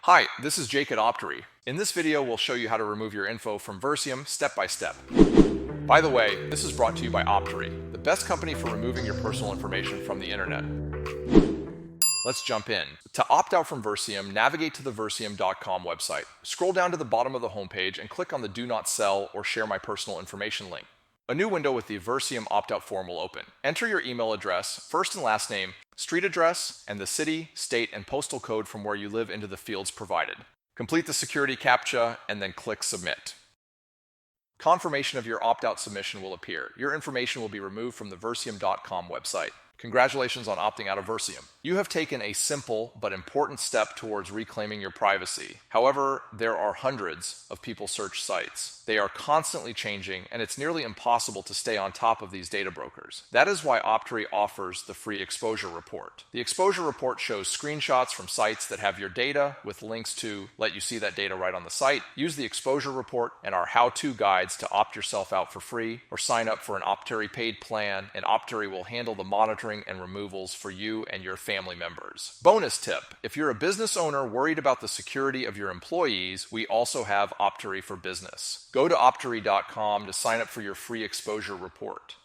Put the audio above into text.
Hi, this is Jake at Optery. In this video, we'll show you how to remove your info from Versium step by step. By the way, this is brought to you by Optery, the best company for removing your personal information from the internet. Let's jump in. To opt out from Versium, navigate to the Versium.com website. Scroll down to the bottom of the homepage and click on the Do Not Sell or Share My Personal Information link. A new window with the Versium opt-out form will open. Enter your email address, first and last name, street address, and the city, state, and postal code from where you live into the fields provided. Complete the security CAPTCHA and then click Submit. Confirmation of your opt-out submission will appear. Your information will be removed from the Versium.com website. Congratulations on opting out of Versium. You have taken a simple but important step towards reclaiming your privacy. However, there are hundreds of people search sites. They are constantly changing, and it's nearly impossible to stay on top of these data brokers. That is why Optery offers the free exposure report. The exposure report shows screenshots from sites that have your data with links to let you see that data right on the site. Use the exposure report and our how-to guides to opt yourself out for free or sign up for an Optery paid plan, and Optery will handle the monitoring and removals for you and your family members. Bonus tip: if you're a business owner worried about the security of your employees, we also have Optery for Business. Go to optery.com to sign up for your free exposure report.